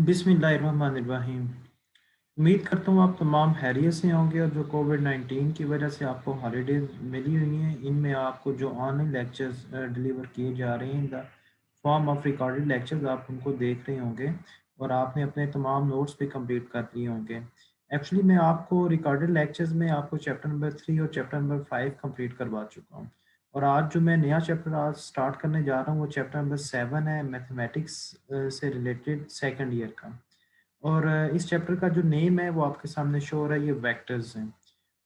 बिस्मिल्लाहिर्रहमानिर्रहीम। उम्मीद करता हूँ आप तमाम खैरियत से होंगे और जो कोविड-19 की वजह से आपको हॉलीडेज मिली हुई हैं, इनमें आपको जो ऑनलाइन लेक्चर्स डिलीवर किए जा रहे हैं in the form of recorded lectures, आप उनको देख रहे होंगे और आपने अपने तमाम नोट्स भी कंप्लीट कर लिए होंगे। एक्चुअली मैं आपको रिकॉर्डेड लेक्चर्स में आपको चैप्टर नंबर 3 और चैप्टर नंबर 5 कंप्लीट करवा चुका हूँ और आज जो मैं नया चैप्टर आज स्टार्ट करने जा रहा हूँ वो चैप्टर नंबर 7 है, मैथमेटिक्स से रिलेटेड सेकंड ईयर का। और इस चैप्टर का जो नेम है वो आपके सामने शो हो रहा है, ये वेक्टर्स हैं।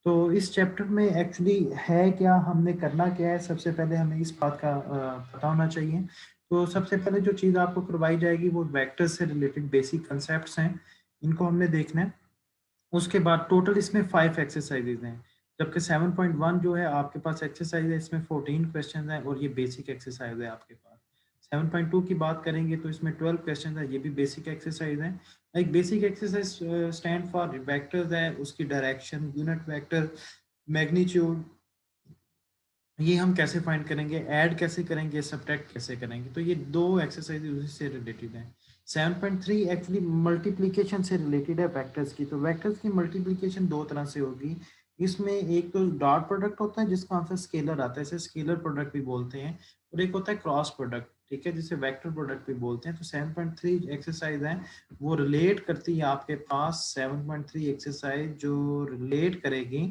तो इस चैप्टर में एक्चुअली है क्या, हमने करना क्या है, सबसे पहले हमें इस बात का पता होना चाहिए। तो सबसे पहले जो चीज़ आपको करवाई जाएगी वो वेक्टर्स से रिलेटेड बेसिक कंसेप्ट्स हैं, इनको हमने देखना है। उसके बाद टोटल इसमें 5 एक्सरसाइजेज हैं, जबकि 7.1 जो है आपके पास एक्सरसाइज है, इसमें 14 क्वेश्चन हैं और ये बेसिक एक्सरसाइज है आपके पास। 7.2 की बात करेंगे तो इसमें 12 क्वेश्चन है, ये भी बेसिक एक्सरसाइज है। एक basic exercise stand for vectors है, उसकी डायरेक्शन, यूनिट वेक्टर, मैग्नीट्यूड, ये हम कैसे फाइंड करेंगे, ऐड कैसे करेंगे, सब्ट्रैक्ट कैसे करेंगे। तो ये दो एक्सरसाइज उसी से रिलेटेड है। 7.3 एक्चुअली मल्टीप्लिकेशन से रिलेटेड है वेक्टर्स की। तो वेक्टर्स की मल्टीप्लिकेशन दो तरह से होगी। इसमें एक तो डॉट प्रोडक्ट होता है जिसका आंसर स्केलर आता है, इसे स्केलर प्रोडक्ट भी बोलते हैं, और एक होता है क्रॉस प्रोडक्ट, ठीक है, जिसे वेक्टर प्रोडक्ट भी बोलते हैं। तो 7.3 एक्सरसाइज है वो रिलेट करती है आपके पास, 7.3 एक्सरसाइज जो रिलेट करेगी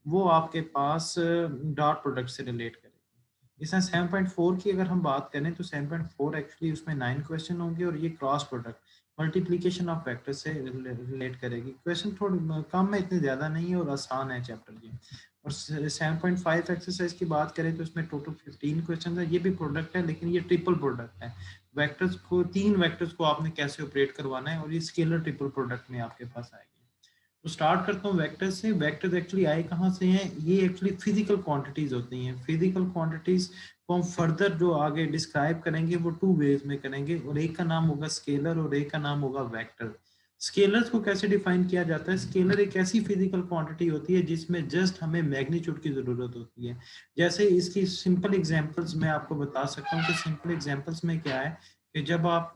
वो आपके पास डॉट प्रोडक्ट से रिलेट करेगी। इसमें 7.4 की अगर हम बात करें तो 7.4 एक्चुअली उसमें 9 क्वेश्चन होंगे और ये cross product, multiplication of vector से रिलेट करेगी। क्वेश्चन थोड़े कम है, इतने ज़्यादा नहीं है और आसान है चैप्टर ये। और 7.5 एक्सरसाइज की बात करें तो इसमें टोटल 15 क्वेश्चन है, ये भी प्रोडक्ट है लेकिन ये ट्रिपल प्रोडक्ट है। वेक्टर्स को, तीन वेक्टर्स को आपने कैसे ऑपरेट करवाना है और ये स्केलर ट्रिपल प्रोडक्ट में आपके पास आएगी। तो स्टार्ट करता हूँ वेक्टर से। वेक्टर्स एक्चुअली आए कहाँ से हैं, ये एक्चुअली फिजिकल क्वांटिटीज होती हैं। फिजिकल क्वांटिटीज को हम फर्दर जो आगे डिस्क्राइब करेंगे वो टू वेज में करेंगे, और एक का नाम होगा स्केलर और एक का नाम होगा वेक्टर। स्केलर्स को कैसे डिफाइन किया जाता है, स्केलर एक ऐसी फिजिकल क्वांटिटी होती है जिसमें जस्ट हमें मैग्नीट्यूड की जरूरत होती है। जैसे इसकी सिंपल एग्जांपल्स मैं आपको बता सकता हूँ कि सिंपल एग्जांपल्स में क्या है कि जब आप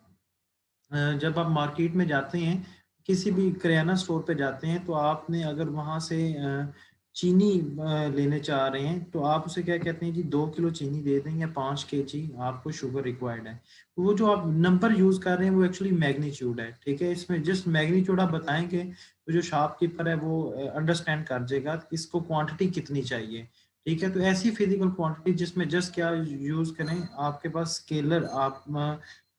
मार्केट में जाते हैं, किसी भी किराना स्टोर पे जाते हैं, तो आपने अगर वहाँ से चीनी लेने चाह रहे हैं तो आप उसे क्या कहते हैं जी, 2 किलो चीनी दे दें या 5 kg आपको शुगर रिक्वायर्ड है। तो वो जो आप नंबर यूज कर रहे हैं वो एक्चुअली मैग्नीट्यूड है, ठीक है। इसमें जस्ट मैग्नीट्यूड आप बताएंगे तो जो शॉपकीपर है वो अंडरस्टैंड कर जाएगा कि इसको क्वांटिटी कितनी चाहिए, ठीक है। तो ऐसी फिजिकल क्वांटिटी जिसमें जस्ट क्या यूज करें, आपके पास स्केलर, आप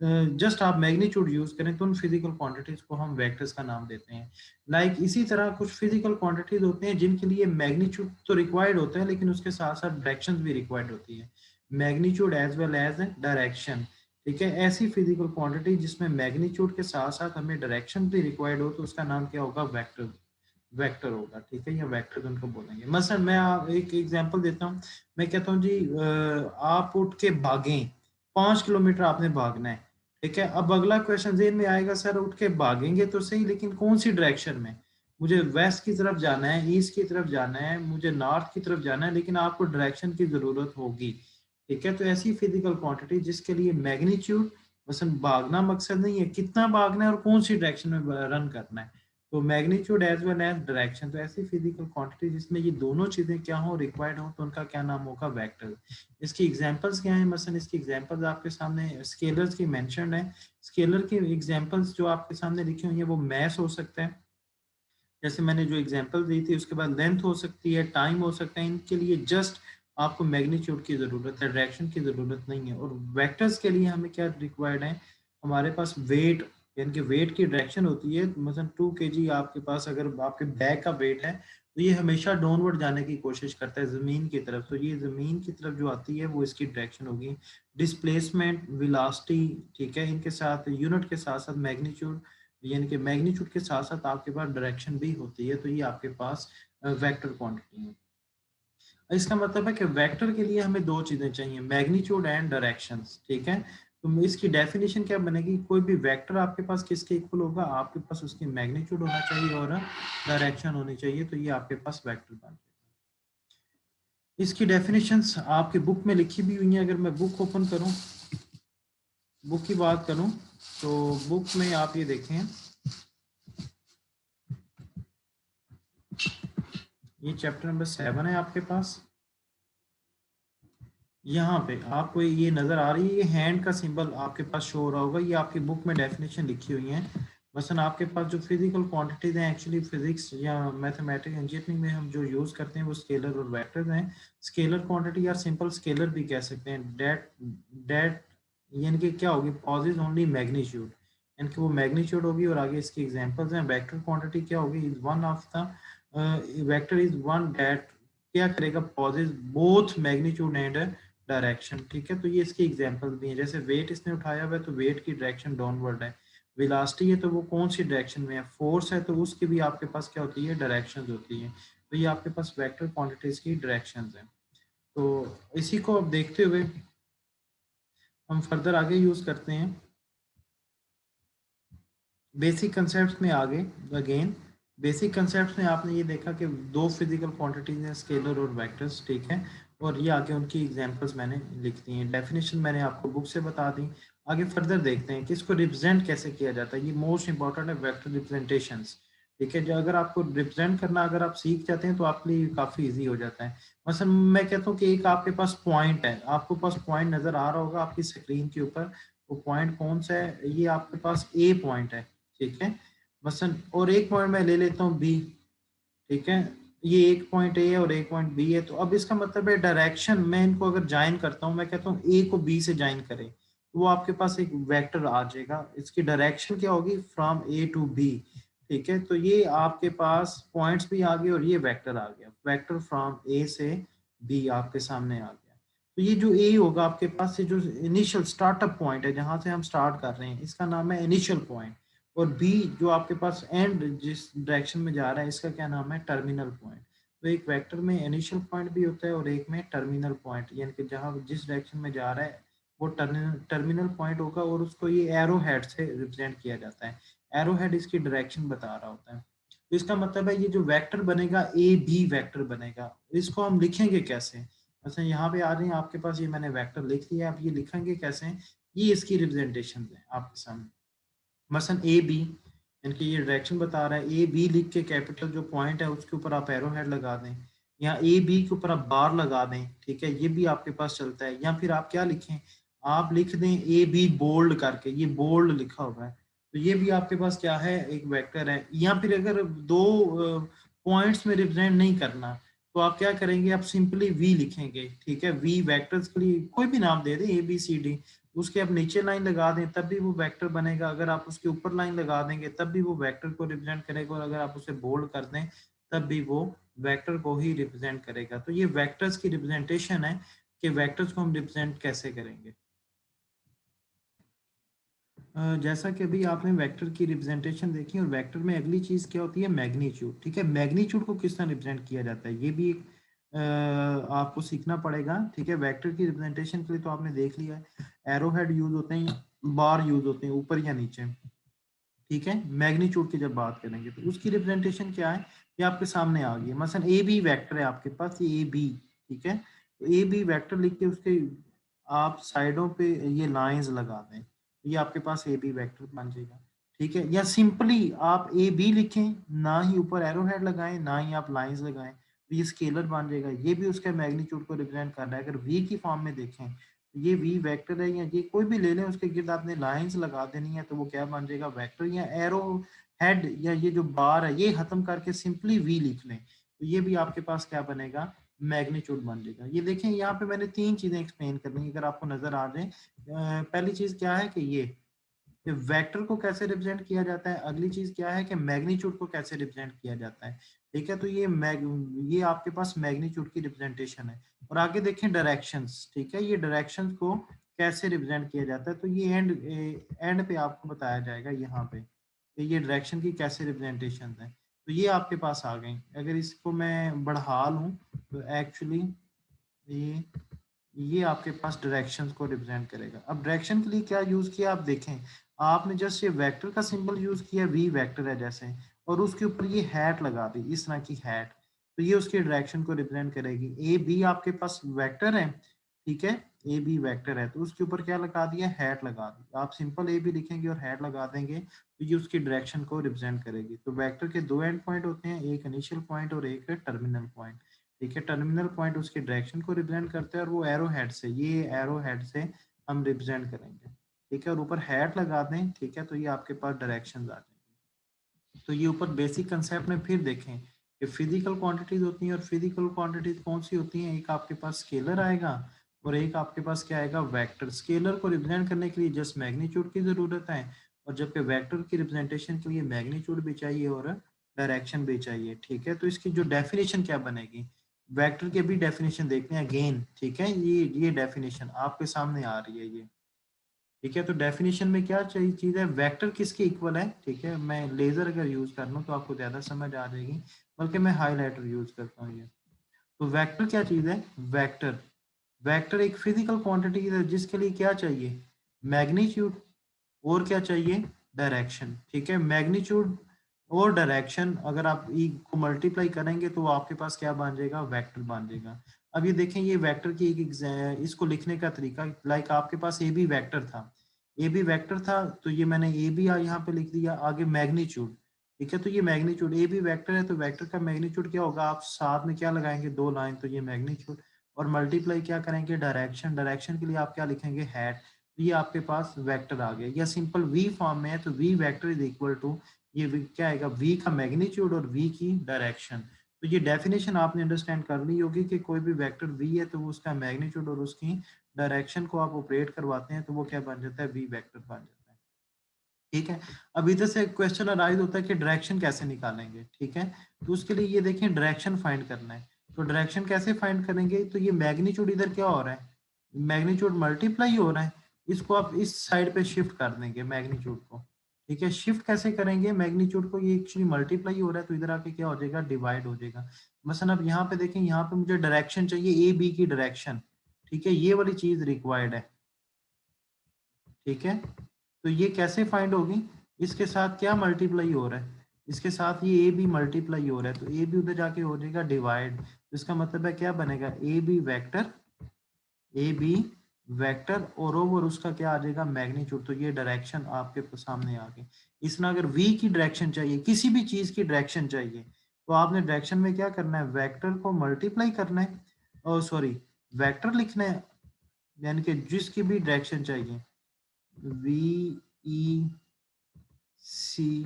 जस्ट आप मैग्नीट्यूड यूज करें, तो उन फिजिकल क्वांटिटीज को हम वेक्टर्स का नाम देते हैं। इसी तरह कुछ फिजिकल क्वांटिटीज होते हैं जिनके लिए मैग्नीट्यूड तो रिक्वायर्ड होता है लेकिन उसके साथ साथ डायरेक्शन भी रिक्वायर्ड होती है, magnitude as well as direction, ठीक है। ऐसी फिजिकल क्वांटिटी जिसमें मैग्नीट्यूड के साथ साथ हमें डायरेक्शन भी रिक्वायर्ड हो तो उसका नाम क्या होगा, वेक्टर, वेक्टर होगा, ठीक है, या वेक्टर उनको बोलेंगे। मसलन मैं एक एग्जांपल देता हूँ। मैं कहता हूँ जी आप उठ के भागें, 5 किलोमीटर आपने भागना है, ठीक है। अब अगला क्वेश्चन जेन में आएगा, सर उठ के भागेंगे तो सही लेकिन कौन सी डायरेक्शन में, मुझे वेस्ट की तरफ जाना है, ईस्ट की तरफ जाना है, मुझे नॉर्थ की तरफ जाना है, लेकिन आपको डायरेक्शन की जरूरत होगी, ठीक है। तो ऐसी फिजिकल क्वांटिटी जिसके लिए मैग्नीट्यूड, मसलन भागना मकसद नहीं है, कितना भागना है और कौन सी डायरेक्शन में रन करना है, तो magnitude as well as direction. तो ऐसी फिजिकल क्वांटिटी जिसमें ये दोनों चीजें क्या हो, रिक्वायर्ड हो, तो उनका क्या नाम होगा, वेक्टर। इसकी एग्जांपल्स क्या है, मसलन इसकी एग्जांपल्स आपके सामने स्केलर्स की मेंशन्ड है। स्केलर की एग्जांपल्स जो आपके सामने लिखी हुई है वो मैस हो सकता है, जैसे मैंने जो एग्जांपल दी थी, उसके बाद लेंथ हो सकती है, टाइम हो सकता है। इनके लिए जस्ट आपको मैग्नीट्यूड की जरूरत है, डायरेक्शन की जरूरत नहीं है। और वेक्टर्स के लिए हमें क्या रिक्वायर्ड है, हमारे पास वेट, यानी कि वेट की डायरेक्शन होती है। मतलब 2 kg आपके पास अगर आपके बैग का वेट है तो ये हमेशा डाउनवर्ड जाने की कोशिश करता है जमीन की तरफ, तो ये जमीन की तरफ जो आती है वो इसकी डायरेक्शन होगी। डिस्प्लेसमेंट, वेलोसिटी, ठीक है, इनके साथ यूनिट के साथ साथ मैग्नीट्यूड, यानी कि मैग्नीट्यूड के साथ साथ आपके पास डायरेक्शन भी होती है। तो ये आपके पास वेक्टर क्वांटिटी है। इसका मतलब है कि वेक्टर के लिए हमें दो चीजें चाहिए, मैग्नीट्यूड एंड डायरेक्शंस, ठीक है। तो इसकी डेफिनेशन क्या बनेगी, कोई भी वेक्टर आपके पास किसके इक्वल होगा, आपके पास उसकी मैग्नीट्यूड होना चाहिए और डायरेक्शन होनी चाहिए, तो ये आपके पास वेक्टर बन जाएगा। इसकी डेफिनेशंस आपकी बुक में लिखी भी हुई है, अगर मैं बुक ओपन करूं बुक की बात करूं तो बुक में आप ये देखें, ये चैप्टर नंबर 7 है आपके पास। यहाँ पे आपको ये नज़र आ रही है, ये हैंड का सिंबल आपके पास शो हो रहा होगा, ये आपकी बुक में डेफिनेशन लिखी हुई है। मसलन आपके पास जो फिजिकल क्वांटिटीज हैं, एक्चुअली फिजिक्स या मैथमेटिक्स इंजीनियरिंग में हम जो यूज़ करते हैं वो स्केलर और वेक्टर्स हैं। स्केलर क्वांटिटी या सिंपल स्केलर भी कह सकते हैं। डेट डेट यानी कि क्या होगी, पॉजिज ओनली मैग्नीट्यूड, यानी कि वो मैग्नीट्यूड होगी और आगे इसकी एग्जांपल्स हैं। वेक्टर क्वांटिटी क्या होगी, is one of the vector is one that क्या करेगा, possess both magnitude and direction. ठीक है, तो ये इसकी एग्जांपल भी है। जैसे वेट इसने उठाया हुआ है तो वेट की डायरेक्शन डाउनवर्ड है। वेलोसिटी है तो वो कौन सी डायरेक्शन में है, फोर्स है तो उसकी भी आपके पास क्या होती है, डायरेक्शंस होती है। तो ये आपके पास वेक्टर क्वांटिटीज की डायरेक्शंस हैं। तो इसी को अब देखते हुए हम फर्दर आगे यूज करते हैं बेसिक कंसेप्ट में। आगे अगेन बेसिक कंसेप्ट में आपने ये देखा कि दो फिजिकल क्वांटिटीज हैं, स्केलर और वेक्टर्स। ठीक है, और ये आगे उनकी एग्जांपल्स मैंने लिख दी हैं, डेफिनेशन मैंने आपको बुक से बता दी। आगे फर्दर देखते हैं कि इसको रिप्रेजेंट कैसे किया जाता है। ये मोस्ट इंपॉर्टेंट है, वेक्टर रिप्रेजेंटेशंस। ठीक है, जो अगर आपको रिप्रेजेंट करना अगर आप सीख जाते हैं तो आपके लिए काफ़ी ईजी हो जाता है। मसलन मैं कहता हूँ कि एक आपके पास पॉइंट है, आपको पास पॉइंट नज़र आ रहा होगा आपकी स्क्रीन के ऊपर। वो पॉइंट कौन सा है, ये आपके पास ए पॉइंट है। ठीक है, मसलन और एक पॉइंट मैं ले लेता हूँ बी। ठीक है, ये एक पॉइंट ए है और एक पॉइंट बी है। तो अब इसका मतलब है डायरेक्शन, मैं इनको अगर ज्वाइन करता हूँ, मैं कहता हूँ ए को बी से ज्वाइन करें, तो वो आपके पास एक वेक्टर आ जाएगा। इसकी डायरेक्शन क्या होगी, फ्रॉम ए टू बी। ठीक है, तो ये आपके पास पॉइंट्स भी आ गए और ये वेक्टर आ गया, वेक्टर फ्रॉम ए से बी आपके सामने आ गया। तो ये जो ए होगा आपके पास, ये जो इनिशियल स्टार्टअप पॉइंट है जहां से हम स्टार्ट कर रहे हैं, इसका नाम है इनिशियल पॉइंट। और बी जो आपके पास एंड जिस डायरेक्शन में जा रहा है, इसका क्या नाम है, टर्मिनल पॉइंट। तो एक वेक्टर में इनिशियल पॉइंट भी होता है और एक में टर्मिनल पॉइंट, यानी कि जहां जिस डायरेक्शन में जा रहा है वो टर्मिनल पॉइंट होगा और उसको ये एरो हेड से रिप्रेजेंट किया जाता है। एरो हेड इसकी डायरेक्शन बता रहा होता है। तो इसका मतलब है ये जो वेक्टर बनेगा ए बी वेक्टर बनेगा। इसको हम लिखेंगे कैसे, अच्छा यहाँ पे आ रही है आपके पास, ये मैंने वेक्टर लिख लिया। आप ये लिखेंगे कैसे, ये इसकी रिप्रेजेंटेशन है आपके सामने। मसलन ए बी, इनकी ये डायरेक्शन बता रहा है, ए बी लिख के कैपिटल जो पॉइंट है उसके ऊपर आप एरो हेड लगा दें, या ए बी के ऊपर आप बार लगा दें। ठीक है, ये भी आपके पास चलता है। या फिर आप क्या लिखें, आप लिख दें ए बी बोल्ड करके, ये बोल्ड लिखा हुआ है, तो ये भी आपके पास क्या है, एक वेक्टर है। या फिर अगर दो पॉइंट्स में रिप्रेजेंट नहीं करना, तो आप क्या करेंगे, आप सिंपली वी लिखेंगे। ठीक है, वी वेक्टर्स के लिए कोई भी नाम दे दें, ए बी सी डी, उसके आप नीचे लाइन लगा दें तब भी वो वेक्टर बनेगा। अगर आप उसके ऊपर लाइन लगा देंगे तब भी वो वेक्टर को रिप्रेजेंट करेगा, और अगर आप उसे बोल्ड कर दें तब भी वो वेक्टर को ही रिप्रेजेंट करेगा। तो ये वेक्टर्स की रिप्रेजेंटेशन है कि वेक्टर्स को हम रिप्रेजेंट कैसे करेंगे। जैसा कि अभी आपने वेक्टर की रिप्रेजेंटेशन देखी, और वेक्टर में अगली चीज क्या होती है, मैग्नीट्यूड। ठीक है, मैग्नीट्यूड को किस तरह रिप्रेजेंट किया जाता है, ये भी एक आपको सीखना पड़ेगा। ठीक है, वेक्टर की रिप्रेजेंटेशन के लिए तो आपने देख लिया है, एरो हेड यूज होते हैं, बार यूज होते हैं ऊपर या नीचे। ठीक है, मैग्नीट्यूड की जब बात करेंगे तो उसकी रिप्रेजेंटेशन क्या है, ये आपके सामने आ गई है। मसलन ए बी वेक्टर है आपके पास, ये ए बी। ठीक है, तो ए बी वेक्टर लिख के उसके आप साइडों पे ये लाइंस लगा दें, तो ये आपके पास ए बी वेक्टर बन जाएगा। ठीक है, या सिंपली आप ए बी लिखें, ना ही ऊपर एरो हेड लगाएं ना ही आप लाइंस लगाएं, तो ये स्केलर बन जाएगा। ये भी उसके मैग्नीट्यूड को रिप्रेजेंट कर रहा है। अगर वी की फॉर्म में देखें, ये वी वेक्टर है, या ये कोई भी ले लें, उसके गिर्द आपने लाइंस लगा देनी है तो वो क्या बन जाएगा, वेक्टर। या एरो हेड या ये जो बार है ये खत्म करके सिंपली वी लिख लें, तो ये भी आपके पास क्या बनेगा, मैग्नीट्यूड बन जाएगा। ये देखें, यहाँ पे मैंने तीन चीजें एक्सप्लेन करनी है, अगर आपको नजर आ जाए। पहली चीज क्या है कि ये वेक्टर को कैसे रिप्रेजेंट किया जाता है, अगली चीज क्या है कि मैग्नीट्यूड को कैसे रिप्रेजेंट किया जाता है। ठीक है, तो ये आपके पास मैग्नीट्यूड की रिप्रेजेंटेशन है। और आगे देखें डायरेक्शंस। ठीक है, ये डायरेक्शंस को कैसे रिप्रेजेंट किया जाता है, तो ये एंड पे आपको बताया जाएगा यहाँ पे कि ये डायरेक्शन की कैसे रिप्रेजेंटेशन है। तो ये आपके पास आ गई। अगर इसको मैं बढ़ा लूँ तो एक्चुअली ये ये आपके पास डायरेक्शंस को रिप्रेजेंट करेगा। अब डायरेक्शन के लिए क्या यूज किया आप देखें, आपने जस्ट ये वेक्टर का सिंबल यूज किया, वी वेक्टर है जैसे, और उसके ऊपर ये हैट लगा दी, इस तरह की हैट, तो ये उसके डायरेक्शन को रिप्रेजेंट करेगी। ए बी आपके पास वेक्टर है, ठीक है, ए बी वेक्टर है तो उसके ऊपर क्या लगा दिया, हैट लगा दी। आप सिंपल ए बी लिखेंगे और हैट लगा देंगे तो ये उसकी डायरेक्शन को रिप्रेजेंट करेगी। तो वेक्टर के दो एंड पॉइंट होते हैं, एक इनिशियल पॉइंट और एक टर्मिनल पॉइंट। ठीक है, टर्मिनल पॉइंट उसकी डायरेक्शन को रिप्रेजेंट करते हैं और वो एरो हेड से, ये एरो हेड से हम रिप्रेजेंट करेंगे। ठीक है, और ऊपर हैट लगा दें। ठीक है, तो ये आपके पास डायरेक्शन आ जाएंगे। तो ये ऊपर बेसिक कंसेप्ट में फिर देखें कि फिजिकल क्वांटिटीज होती हैं, और फिजिकल क्वांटिटीज कौन सी होती हैं, एक आपके पास स्केलर आएगा और एक आपके पास क्या आएगा, वेक्टर। स्केलर को रिप्रेजेंट करने के लिए जस्ट मैग्नीट्यूड की जरूरत है, और जबकि वेक्टर की रिप्रेजेंटेशन के लिए मैग्नीट्यूड भी चाहिए और डायरेक्शन भी चाहिए। ठीक है, तो इसकी जो डेफिनेशन क्या बनेगी, वेक्टर की भी डेफिनेशन देखते हैं अगेन। ठीक है, ये डेफिनेशन आपके सामने आ रही है ये। ठीक है, तो डेफिनेशन में क्या चाहिए चीज है, वेक्टर किसके इक्वल है। ठीक है, मैं लेजर अगर यूज कर लूँ तो आपको ज्यादा समझ आ जाएगी, बल्कि मैं हाईलाइटर यूज करता हूँ ये। तो वेक्टर क्या चीज है, वेक्टर वेक्टर एक फिजिकल क्वांटिटी है जिसके लिए क्या चाहिए, मैग्नीट्यूड, और क्या चाहिए, डायरेक्शन। ठीक है, मैग्नीट्यूड और डायरेक्शन अगर आप ई को मल्टीप्लाई करेंगे तो आपके पास क्या बन जाएगा, वेक्टर बन जाएगा। अब ये देखें, ये वेक्टर की एक इसको लिखने का तरीका, लाइक आपके पास ए बी वेक्टर था, ए बी वेक्टर था तो ये मैंने ए बी यहाँ पे लिख दिया, आगे मैग्नीट्यूड। ठीक है, तो ये मैग्नीट्यूड, ए बी वेक्टर है तो वेक्टर का मैग्नीट्यूड क्या होगा, आप साथ में क्या लगाएंगे, दो लाइन, तो ये मैग्नीट्यूड, और मल्टीप्लाई क्या करेंगे, डायरेक्शन। डायरेक्शन के लिए आप क्या लिखेंगे, हैट। ये आपके पास वेक्टर आ गया, या सिंपल वी फॉर्म में है तो V vector is equal to, ये क्या आएगा, वी का मैग्नीट्यूड और वी की डायरेक्शन। तो ये डेफिनेशन आपने अंडरस्टैंड कर ली होगी कि कोई भी वेक्टर वी है तो वो उसका मैग्नीट्यूड और उसकी डायरेक्शन को आप ऑपरेट करवाते हैं तो वो क्या बन जाता है, वी वेक्टर बन जाता है। ठीक है, अब इधर से क्वेश्चन अराइज होता है कि डायरेक्शन कैसे निकालेंगे। ठीक है, तो उसके लिए ये देखें, डायरेक्शन फाइंड करना है। तो डायरेक्शन कैसे फाइंड करेंगे, तो ये मैग्नीट्यूड इधर क्या हो रहा है, मैग्नीट्यूड मल्टीप्लाई हो रहा है, इसको आप इस साइड पे शिफ्ट कर देंगे मैग्नीट्यूड को। ठीक है, शिफ्ट कैसे करेंगे मैग्नीट्यूड को, ये एक्चुअली मल्टीप्लाई हो रहा है तो इधर आके क्या हो जाएगा, डिवाइड हो जाएगा। मसलन अब यहाँ पे देखें, यहाँ पे मुझे डायरेक्शन चाहिए, ए बी की डायरेक्शन। ठीक है, ये वाली चीज रिक्वायर्ड है। ठीक है, तो ये कैसे फाइंड होगी, इसके साथ क्या मल्टीप्लाई हो रहा है, इसके साथ ये ए बी मल्टीप्लाई हो रहा है तो ए बी उधर जाके हो जाएगा डिवाइड। तो इसका मतलब है क्या बनेगा, A B vector, A B vector और ओवर उसका क्या आ जाएगा, मैग्नीट्यूड। तो ये डायरेक्शन आपके सामने आ गई। इसमें अगर वी की डायरेक्शन चाहिए, किसी भी चीज की डायरेक्शन चाहिए, तो आपने डायरेक्शन में क्या करना है, वेक्टर को मल्टीप्लाई करना है, और सॉरी, वेक्टर लिखना है, यानी कि जिसकी भी डायरेक्शन चाहिए, V E C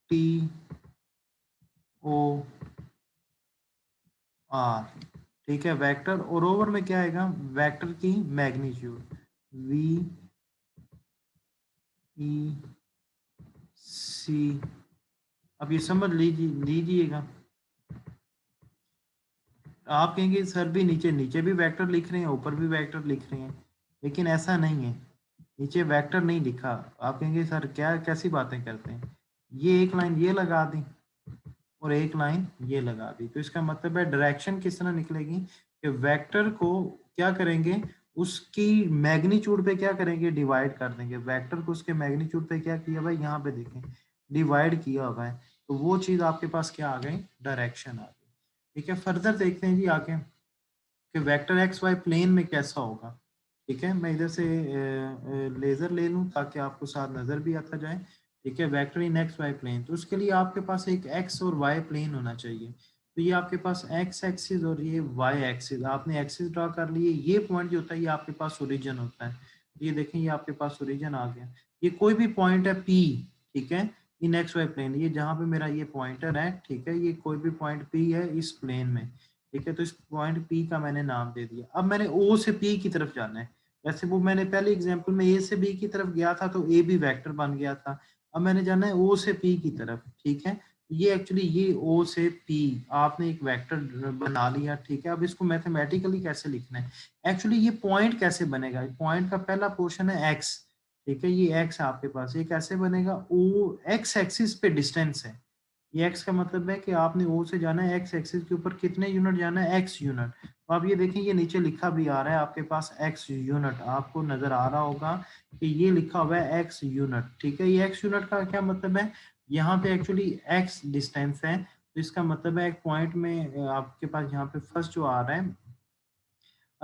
T O R. ठीक है, वेक्टर और ओवर में क्या आएगा, वेक्टर की मैग्नीट्यूड, वी ई सी। अब ये समझ लीजिएगा, आप कहेंगे सर भी नीचे नीचे भी वेक्टर लिख रहे हैं, ऊपर भी वेक्टर लिख रहे हैं, लेकिन ऐसा नहीं है, नीचे वेक्टर नहीं लिखा। आप कहेंगे सर क्या कैसी बातें करते हैं, ये एक लाइन ये लगा दी और एक लाइन ये लगा दी, तो इसका मतलब है डायरेक्शन किस तरह निकलेगी कि वेक्टर को क्या करेंगे, उसकी मैग्नीट्यूड पे क्या करेंगे, डिवाइड कर देंगे। वेक्टर को उसके मैग्नीट्यूड पे क्या किया भाई, यहाँ पे देखें, डिवाइड किया हुआ है, तो वो चीज आपके पास क्या आ गई, डायरेक्शन आ गई। ठीक है, फर्दर देखते हैं जी आगे कि वेक्टर एक्स वाई प्लेन में कैसा होगा। ठीक है, मैं इधर से लेजर ले लूँ ताकि आपको साथ नजर भी आता जाए। ठीक है, वेक्टर इन एक्स वाई प्लेन, तो उसके लिए आपके पास एक एक्स और वाई प्लेन होना चाहिए। तो ये आपके पास एक्स एक्सिस और ये वाई एक्सिस, आपने एक्सिस ड्रा कर लिए, ये पॉइंट जो होता है ये आपके पास ओरिजिन होता है। ये देखें, ये आपके पास ओरिजिन आ गया, ये कोई भी पॉइंट है पी। ठीक है, इन एक्स वाई प्लेन, ये जहाँ पे मेरा ये पॉइंटर है, ठीक है, ये कोई भी पॉइंट पी है इस प्लेन में। ठीक है, तो इस पॉइंट पी का मैंने नाम दे दिया। अब मैंने ओ से पी की तरफ जाना है, वैसे वो मैंने पहले एग्जांपल में ए से बी की तरफ गया था तो ए भी वेक्टर बन गया था। अब मैंने जाना है ओ से पी की तरफ। ठीक है, ये एक्चुअली ये ओ से पी आपने एक वेक्टर बना लिया। ठीक है, अब इसको मैथमेटिकली कैसे लिखना है, एक्चुअली ये पॉइंट कैसे बनेगा, पॉइंट का पहला पोर्शन है एक्स। ठीक है, ये एक्स आपके पास, ये कैसे बनेगा, ओ एक्स एक्सिस पे डिस्टेंस है। ये एक्स का मतलब है कि आपने ओ से जाना है, एक्स एक्सिस के ऊपर कितने यूनिट जाना है, एक्स यूनिट। तो आप ये देखें, ये नीचे लिखा भी आ रहा है आपके पास एक्स यूनिट, आपको नजर आ रहा होगा कि ये लिखा हुआ है एक्स यूनिट। ठीक है, ये एक्स यूनिट का क्या मतलब है, यहाँ पे एक्चुअली एक्स डिस्टेंस है, तो इसका मतलब है एक पॉइंट में आपके पास यहाँ पे फर्स्ट जो आ रहा है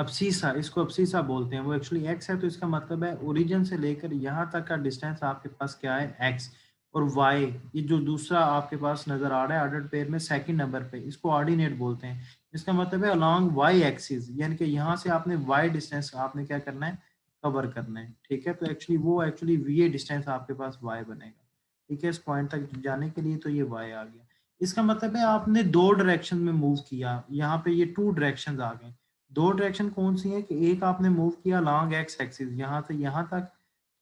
अब्सीसा, इसको अब्सीसा बोलते हैं। वो एक्चुअली एक्स है, तो इसका मतलब है ओरिजिन से लेकर यहाँ तक का डिस्टेंस आपके पास क्या है, एक्स। और वाई, ये जो दूसरा आपके पास नजर आ रहा है ऑर्डर्ड पेयर में सेकंड नंबर पे, इसको ऑर्डिनेट बोलते हैं। इसका मतलब है अलोंग वाई एक्सिस, यानी कि यहाँ से आपने वाई डिस्टेंस आपने क्या करना है, कवर करना है। ठीक है, तो एक्चुअली वी ए डिस्टेंस आपके पास वाई बनेगा। ठीक है, इस पॉइंट तक जाने के लिए तो ये वाई आ गया। इसका मतलब है आपने दो डायरेक्शन में मूव किया, यहाँ पे ये टू डायरेक्शन आ गए। दो डायरेक्शन कौन सी है कि एक आपने मूव किया लॉन्ग एक्स एक्सिस यहाँ से यहाँ तक,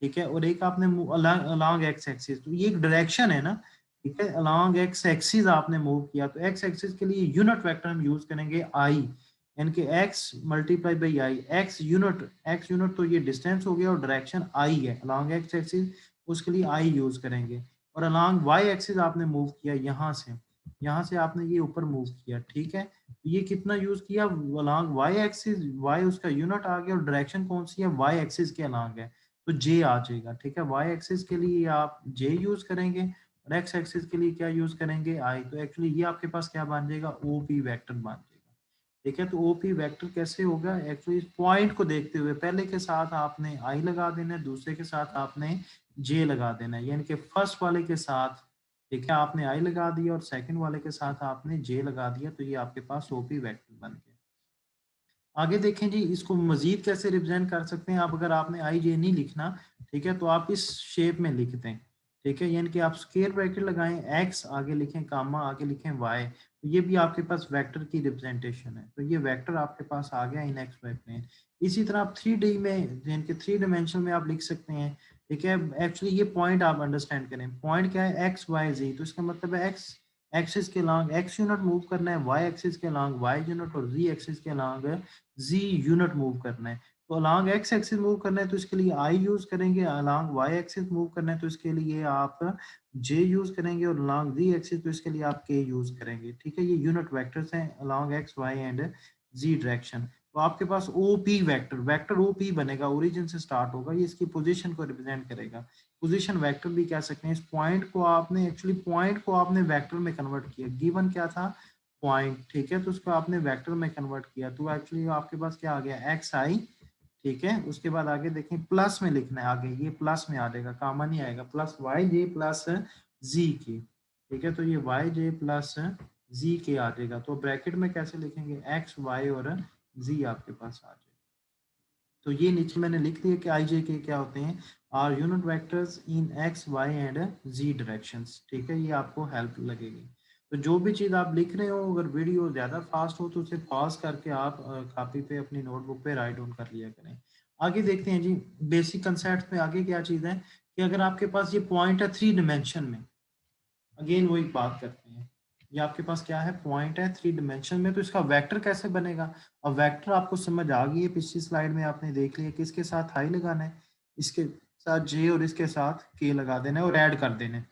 ठीक है, और एक आपने अलॉन्ग एक्स एक्सिस, तो ये एक डायरेक्शन है ना। ठीक है, अलॉन्ग एक्स एक्सिस आपने मूव किया, तो एक्स एक्सिस के लिए यूनिट वेक्टर हम यूज करेंगे आई, यानी कि x multiply by I. X unit तो ये डिस्टेंस हो गया, और डायरेक्शन आई है अलॉन्ग एक्स एक्सिस, उसके लिए आई यूज करेंगे। और अलॉन्ग वाई एक्सिस आपने मूव किया यहाँ से आपने ये ऊपर मूव किया। ठीक है, ये कितना यूज किया, अलॉन्ग वाई एक्सिस, वाई उसका यूनिट आ गया, और डायरेक्शन कौन सी है, वाई एक्सिस के अलॉन्ग है, तो जे आ जाएगा। ठीक है, वाई एक्सिस के लिए आप जे यूज करेंगे, और एक्स एक्सिस के लिए क्या यूज करेंगे, आई। तो एक्चुअली ये आपके पास क्या बन जाएगा, ओपी वेक्टर बन जाएगा। ठीक है, तो ओपी वेक्टर कैसे होगा, एक्चुअली इस पॉइंट को देखते हुए पहले के साथ आपने आई लगा देना है, दूसरे के साथ आपने जे लगा देना है, यानी कि फर्स्ट वाले के साथ, ठीक है, आपने आई लगा दिया, और सेकंड वाले के साथ आपने जे लगा दिया, तो ये आपके पास ओपी वेक्टर बन गया। आगे देखें जी, इसको मजीद कैसे रिप्रेजेंट कर सकते हैं आप, अगर आपने आई जे नहीं लिखना, ठीक है, तो आप इस शेप में लिख दें। ठीक है, यानी कि आप स्क्वायर ब्रैकेट लगाएं, एक्स आगे लिखें, कामा आगे लिखें वाई, तो ये भी आपके पास वेक्टर की रिप्रेजेंटेशन है। तो ये वेक्टर आपके पास आ गया इन एक्स वाई प्लेन। इसी तरह आप 3D में, यानी कि 3 डायमेंशन में आप लिख सकते हैं। ठीक है, एक्चुअली ये पॉइंट आप अंडरस्टैंड करें, पॉइंट क्या है, एक्स वाई जी, तो इसका मतलब है एक्स एक्सिस के लॉन्ग एक्स यूनिट मूव करना है, वाई एक्सिस के लॉन्ग वाई यूनिट, और जी एक्सिस के लॉन्ग जी यूनिट मूव करना है। तो अलॉन्ग एक्स एक्सिस मूव करना है, तो इसके लिए आई यूज करेंगे, अलॉन्ग वाई एक्सिस मूव करना है, तो इसके लिए आप जे यूज करेंगे, और अलॉन्ग जी एक्सिस तो इसके लिए आप के यूज करेंगे। ठीक है, ये यूनिट वेक्टर्स हैं along x Y and z direction. तो आपके पास O P vector, vector O P बनेगा, ओरिजिन से स्टार्ट होगा, ये इसकी पोजीशन को रिप्रेजेंट करेगा। पोजीशन वेक्टर भी कह सकते हैं। इस पॉइंट को आपने एक्चुअली पॉइंट को आपने वेक्टर में कन्वर्ट किया, गिवन क्या था, पॉइंट। ठीक है, तो उसको आपने वेक्टर में कन्वर्ट किया, तो एक्चुअली आपके पास क्या आ गया, एक्स आई। ठीक है, उसके बाद आगे देखें, प्लस में लिखना है, आगे ये प्लस में आ जाएगा, कामा नहीं आएगा, प्लस वाई जे प्लस जी की। ठीक है, तो ये वाई जे प्लस जी के आ जाएगा, तो ब्रैकेट में कैसे लिखेंगे, एक्स वाई और जी आपके पास आ जाएगा। तो ये नीचे मैंने लिख दिया कि आई जे के क्या होते हैं, are unit vectors in X Y and Z directions. ठीक है, ये आपको हेल्प लगेगी। तो जो भी चीज़ आप लिख रहे हो, अगर वीडियो ज़्यादा फास्ट हो तो उसे पॉज करके आप कॉपी पे अपनी नोटबुक पे राइट डाउन कर लिया करें। आगे देखते हैं जी, बेसिक कंसेप्ट में आगे क्या चीज़ है कि अगर आपके पास ये पॉइंट है 3 डायमेंशन में, अगेन वही बात करते हैं, ये आपके पास क्या है, पॉइंट है 3 डायमेंशन में, तो इसका वेक्टर कैसे बनेगा। अब वेक्टर आपको समझ आ गई है, पिछली स्लाइड में आपने देख लिया कि इसके साथ हाई लगाना है, इसके साथ जे और इसके साथ के लगा देना है और ऐड कर देना है,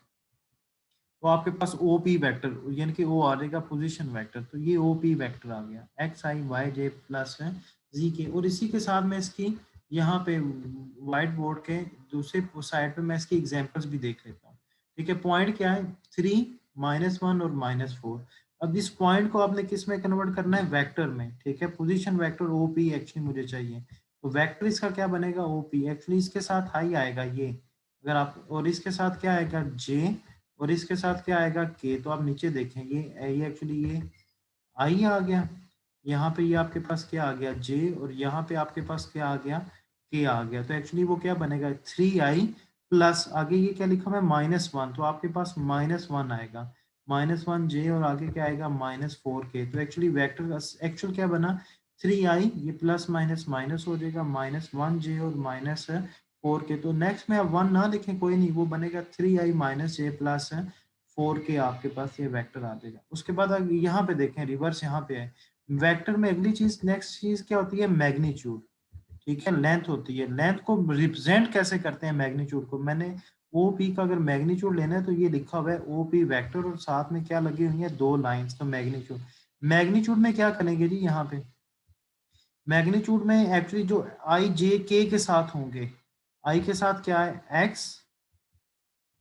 तो आपके पास ओ पी वैक्टर, यानी कि ओ आ जाएगा पोजीशन वेक्टर, तो ये ओ पी वैक्टर आ गया, एक्स आई वाई जे प्लस है जी के। और इसी के साथ मैं इसकी यहाँ पे व्हाइट बोर्ड के दूसरे साइड पे मैं इसकी एग्जांपल्स भी देख लेता हूँ। ठीक है, पॉइंट क्या है, 3 -1 और -4। अब इस पॉइंट को आपने किस में कन्वर्ट करना है, वेक्टर में। ठीक है, position vector O P actually मुझे चाहिए, तो वेक्टर इसका क्या बनेगा, ओ पी। एक्चुअली इसके साथ हाई आएगा ये, अगर आप, और इसके साथ क्या आएगा, जे, और इसके साथ क्या आएगा, के। तो आप नीचे देखेंगे ये एक्चुअली ये आई आ गया, यहाँ पे ये आपके पास क्या आ गया, जे, और यहाँ पे आपके पास क्या आ गया, के आ गया। तो एक्चुअली वो क्या बनेगा, 3i प्लस आगे ये क्या लिखा हुआ है, -1, तो आपके पास -1 आएगा, -1 जे, और आगे क्या आएगा, -4 के। तो एक्चुअली वेक्टर एक्चुअल क्या बना, 3i, ये प्लस माइनस माइनस हो जाएगा, -1 जे और -4 के। तो नेक्स्ट में आप 1 ना लिखें कोई नहीं, वो बनेगा 3i - j प्लस 4 के, आपके पास ये वेक्टर आ जाएगा। उसके बाद यहाँ पे देखें, रिवर्स यहाँ पे है, वेक्टर में अगली चीज, नेक्स्ट चीज क्या होती है, मैग्नीट्यूड। ठीक है, लेंथ होती है, लेंथ को रिप्रेजेंट कैसे करते हैं, मैग्नीट्यूड को। मैंने ओ पी का अगर मैग्नीट्यूड लेना है, तो ये लिखा हुआ है ओ पी वैक्टर, और साथ में क्या लगी हुई है, 2 लाइंस, तो मैग्नीट्यूड। मैग्नीट्यूड में क्या करेंगे जी, यहाँ पे मैग्नीट्यूड में एक्चुअली जो आई जे के साथ होंगे, आई के साथ क्या है, एक्स,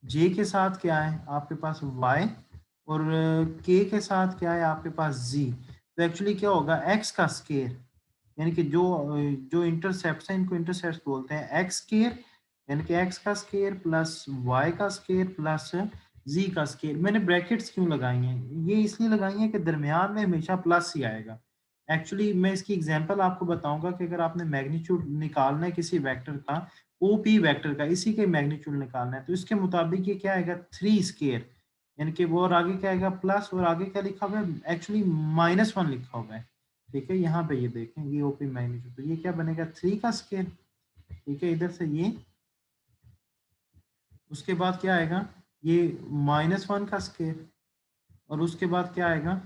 जे के साथ क्या है आपके पास, वाई, और के साथ क्या है आपके पास, जी। तो एक्चुअली क्या होगा, एक्स का स्केयर, यानी कि जो जो इंटरसेप्ट है इनको इंटरसेप्ट बोलते हैं। एक्स स्केयर यानी कि एक्स का स्केयर प्लस वाई का स्केयर प्लस जी का स्केयर। मैंने ब्रैकेट्स क्यों लगाई हैं, ये इसलिए लगाई हैं कि दरमियान में हमेशा प्लस ही आएगा। एक्चुअली मैं इसकी एग्जांपल आपको बताऊंगा कि अगर आपने मैग्नीट्यूड निकालना है किसी वेक्टर का, ओपी वेक्टर का, इसी के मैग्नीट्यूड निकालना है, तो इसके मुताबिक ये क्या आएगा, 3 स्केयर यानी कि वो, और आगे क्या आएगा प्लस, और आगे क्या लिखा हुआ है, एक्चुअली -1 लिखा हुआ है। ठीक है, यहाँ पे ये देखें ये ओपी मैग्नीट्यूड, तो ये क्या बनेगा 3 का स्केयर। ठीक है, इधर से ये, उसके बाद क्या आएगा, ये -1 का स्केयर, और उसके बाद क्या आएगा